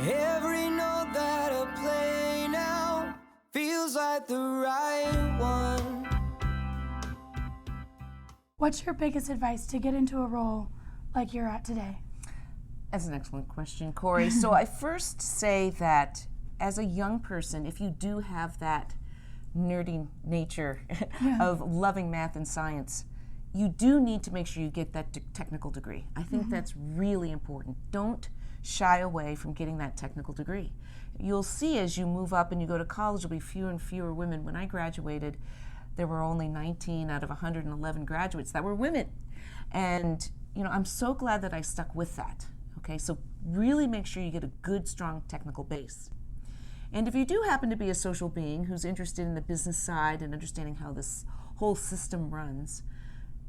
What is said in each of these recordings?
Every note that I play now feels like the right one. What's your biggest advice to get into a role like you're at today? That's an excellent question, Kori. So I first say that as a young person, if you do have that nerdy nature of loving math and science, you do need to make sure you get that technical degree. I think that's really important. Don't shy away from getting that technical degree. You'll see as you move up and you go to college, there'll be fewer and fewer women. When I graduated, there were only 19 out of 111 graduates that were women. And I'm so glad that I stuck with that. Okay, so really make sure you get a good, strong technical base. And if you do happen to be a social being who's interested in the business side and understanding how this whole system runs,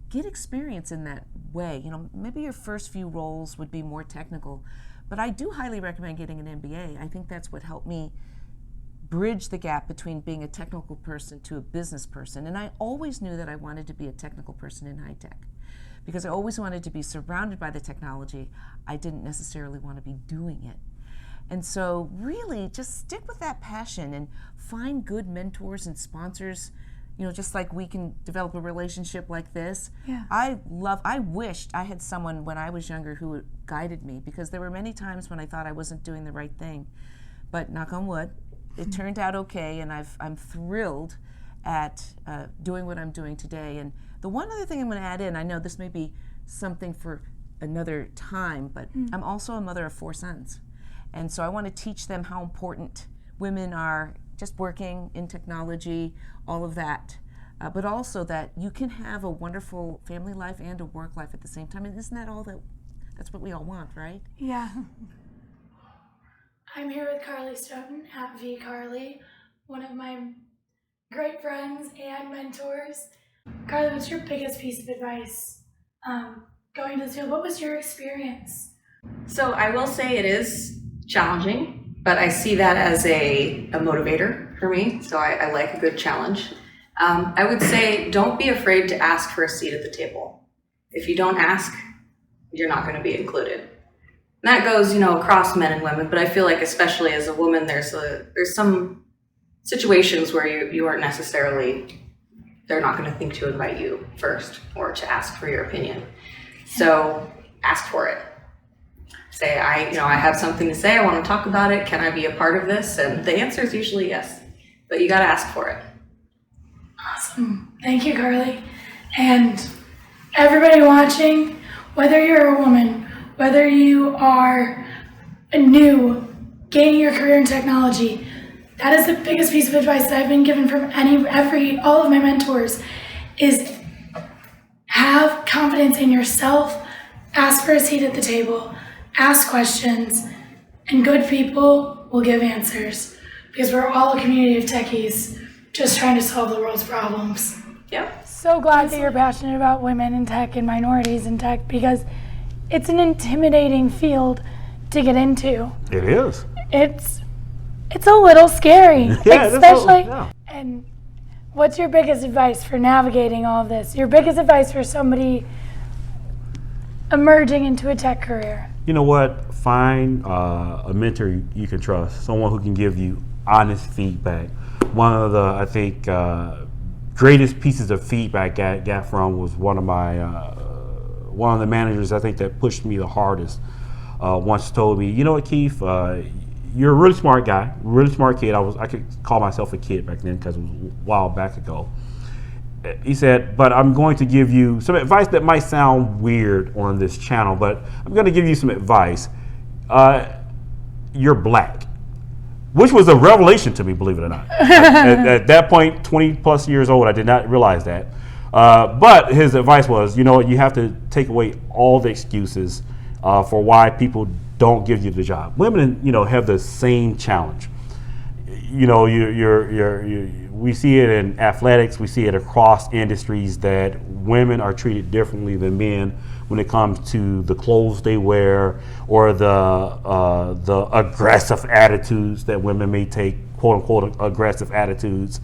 get experience in that way. Maybe your first few roles would be more technical, but I do highly recommend getting an MBA. I think that's what helped me bridge the gap between being a technical person to a business person. And I always knew that I wanted to be a technical person in high tech, because I always wanted to be surrounded by the technology. I didn't necessarily want to be doing it. And so really just stick with that passion and find good mentors and sponsors, just like we can develop a relationship like this. Yeah. I wished I had someone when I was younger who guided me, because there were many times when I thought I wasn't doing the right thing. But knock on wood, it turned out okay, and I'm thrilled at doing what I'm doing today. And the one other thing I'm going to add in, I know this may be something for another time, but I'm also a mother of 4 sons. And so I want to teach them how important women are just working in technology, all of that. But also that you can have a wonderful family life and a work life at the same time. And isn't that that's what we all want, right? Yeah. I'm here with Carly Stoughton at vCarly, one of my great friends and mentors. Carly, what's your biggest piece of advice going to the field? What was your experience? So I will say it is challenging, but I see that as a motivator for me. So I like a good challenge. I would say don't be afraid to ask for a seat at the table. If you don't ask, you're not going to be included. And that goes, across men and women, but I feel like especially as a woman, there's some situations where you aren't necessarily, they're not going to think to invite you first or to ask for your opinion. So ask for it. Say, I have something to say, I want to talk about it, can I be a part of this? And the answer is usually yes, but you got to ask for it. Awesome. Thank you, Carly. And everybody watching, whether you're a woman, whether you are new, gaining your career in technology, that is the biggest piece of advice that I've been given from all of my mentors, is have confidence in yourself, ask for a seat at the table, ask questions, and good people will give answers, because we're all a community of techies just trying to solve the world's problems. Yep. So glad that you're passionate about women in tech and minorities in tech, because it's an intimidating field to get into. It is. It's a little scary, Yeah, especially. yeah. And what's your biggest advice for navigating all of this? Your biggest advice for somebody emerging into a tech career? You know what? Find a mentor you can trust, someone who can give you honest feedback. One of the, I think, greatest pieces of feedback I got from was one of the managers, I think, that pushed me the hardest. Once told me, you know what, Keith, you're a really smart guy, really smart kid. I could call myself a kid back then because it was a while back ago. He said, but I'm going to give you some advice that might sound weird on this channel, but I'm going to give you some advice. You're black, which was a revelation to me, believe it or not. At that point, 20 plus years old, I did not realize that. But his advice was, you have to take away all the excuses for why people don't give you the job. Women, have the same challenge. We see it in athletics, we see it across industries that women are treated differently than men when it comes to the clothes they wear or the aggressive attitudes that women may take, quote unquote aggressive attitudes.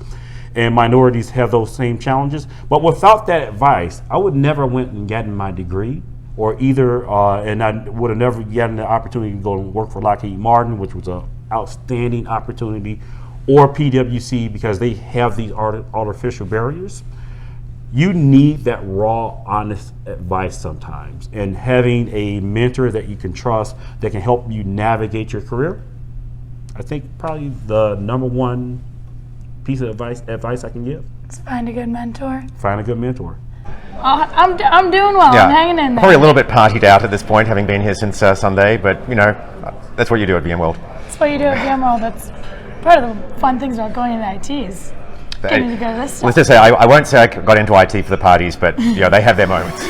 And minorities have those same challenges. But without that advice, I would never went and gotten my degree. or either, and I would have never gotten the opportunity to go and work for Lockheed Martin, which was an outstanding opportunity, or PwC, because they have these artificial barriers. You need that raw, honest advice sometimes, and having a mentor that you can trust that can help you navigate your career. I think probably the number one piece of advice I can give. Let's find a good mentor. Find a good mentor. I'm doing well. Yeah. I'm hanging in there. Probably a little bit partied out at this point, having been here since Sunday, but you know, that's what you do at VMworld. That's what you do at VMworld. That's part of the fun things about going into ITs. Getting to go to this stuff. Let's just say, I won't say I got into IT for the parties, but you know, they have their moments.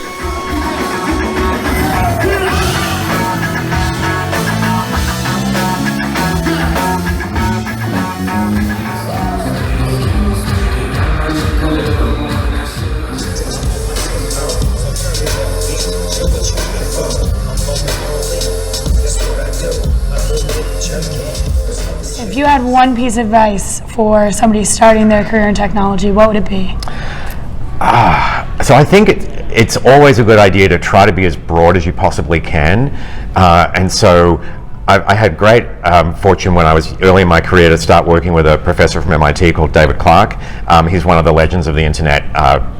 If you had one piece of advice for somebody starting their career in technology, what would it be? So I think it's always a good idea to try to be as broad as you possibly can. And so I had great fortune when I was early in my career to start working with a professor from MIT called David Clark. He's one of the legends of the internet,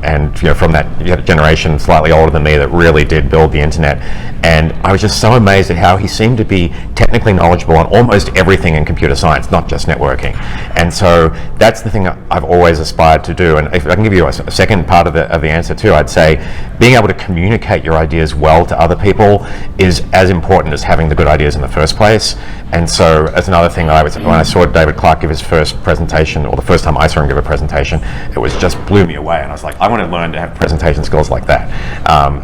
and you know, from that generation, slightly older than me, that really did build the internet. And I was just so amazed at how he seemed to be technically knowledgeable on almost everything in computer science, not just networking. And so that's the thing I've always aspired to do. And if I can give you a second part of the answer too, I'd say being able to communicate your ideas well to other people is as important as having the good ideas in the first place. And so that's another thing that when I saw David Clark give his first presentation, or the first time I saw him give a presentation, it was just blew me away. And I was like, I want to learn to have presentation skills like that.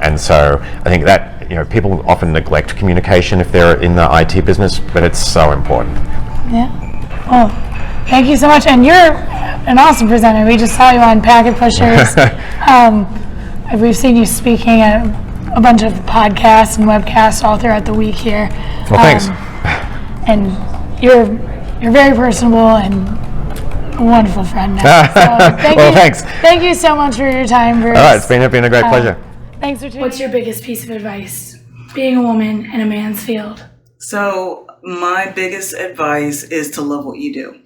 And so I think that, you know, people often neglect communication if they're in the IT business, but it's so important. Yeah. Well, thank you so much. And you're an awesome presenter. We just saw you on Packet Pushers. We've seen you speaking at a bunch of podcasts and webcasts all throughout the week here. Well, thanks. And you're very personable and a wonderful friend now. So Thanks. Thank you so much for your time, Bruce. All right, it's been a great pleasure. Thanks for tuning in. What's your biggest piece of advice, being a woman in a man's field? So my biggest advice is to love what you do.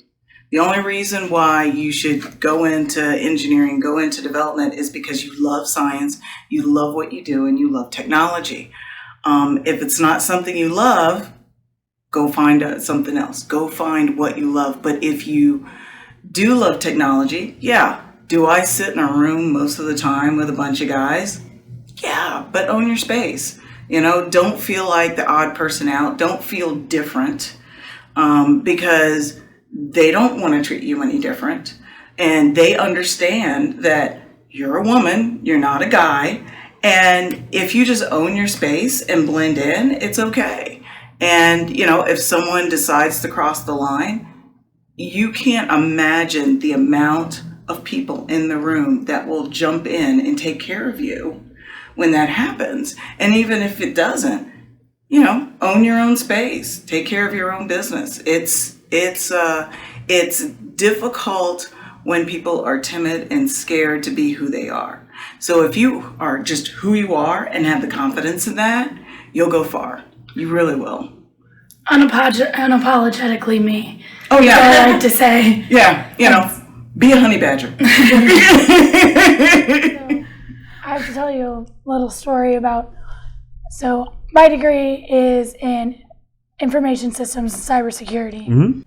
The only reason why you should go into engineering, go into development, is because you love science, you love what you do, and you love technology. If it's not something you love, go find something else. Go find what you love. But if you do love technology, yeah. Do I sit in a room most of the time with a bunch of guys? Yeah, but own your space. You know, don't feel like the odd person out. Don't feel different, because they don't want to treat you any different. And they understand that you're a woman, you're not a guy. And if you just own your space and blend in, it's okay. And, you know, if someone decides to cross the line, you can't imagine the amount of people in the room that will jump in and take care of you when that happens. And even if it doesn't, you know, own your own space, take care of your own business. It's difficult when people are timid and scared to be who they are. So if you are just who you are and have the confidence in that, you'll go far. You really will. Unapologetically me. Oh yeah. I like to say. Yeah, you know, be a honey badger. I have to tell you a little story about, so my degree is in information systems and cybersecurity. Mm-hmm.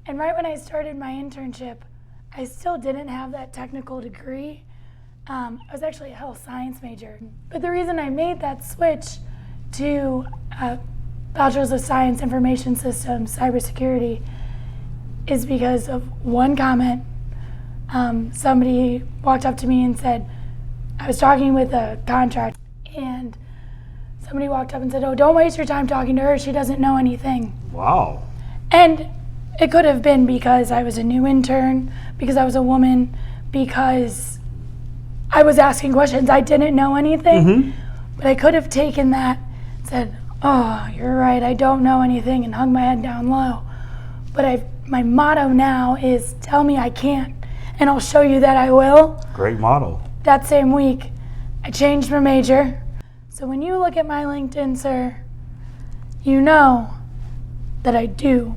And right when I started my internship, I still didn't have that technical degree. I was actually a health science major. But the reason I made that switch to Bachelor's of Science, Information Systems, Cybersecurity is because of one comment. Somebody walked up to me and said, I was talking with a contract, and somebody walked up and said, oh, don't waste your time talking to her. She doesn't know anything. Wow. And it could have been because I was a new intern, because I was a woman, because I was asking questions. I didn't know anything. Mm-hmm. But I could have taken that and said, oh, you're right, I don't know anything, and hung my head down low. But my motto now is, tell me I can't, and I'll show you that I will. Great motto. That same week, I changed my major, So when you look at my LinkedIn, sir, you know that I do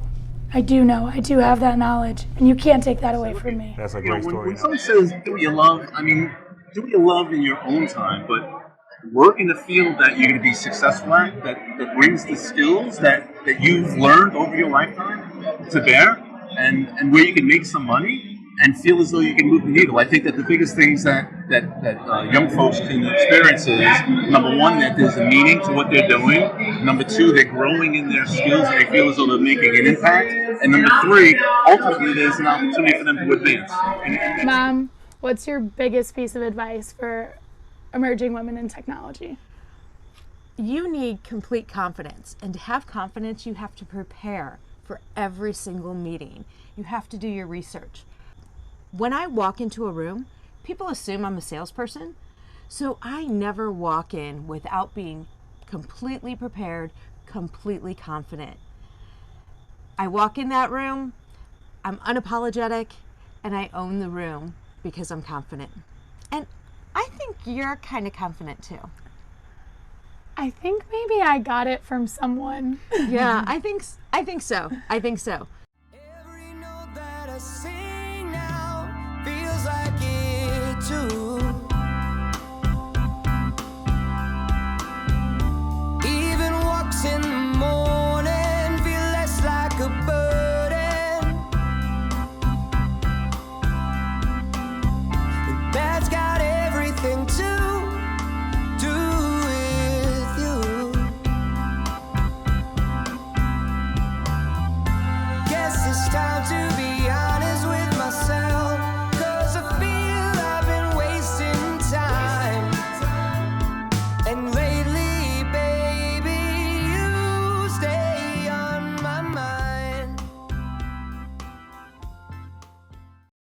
have that knowledge, and you can't take that away from me. That's a You know, great story. when someone says do what you love, I mean, do what you love in your own time, but work in the field that you're going to be successful at, that brings the skills that you've learned over your lifetime to bear, and where you can make some money and feel as though you can move the needle. I think that the biggest things that young folks can experience is, number one, that there's a meaning to what they're doing. Number two, they're growing in their skills and they feel as though they're making an impact. And number three, ultimately, there's an opportunity for them to advance. Mom, what's your biggest piece of advice for emerging women in technology? You need complete confidence, and to have confidence, you have to prepare for every single meeting. You have to do your research. When I walk into a room, people assume I'm a salesperson, so I never walk in without being completely prepared, completely confident. I walk in that room, I'm unapologetic, and I own the room because I'm confident. And I think you're kind of confident too. I think maybe I got it from someone. Yeah, I think so. Every note that I sing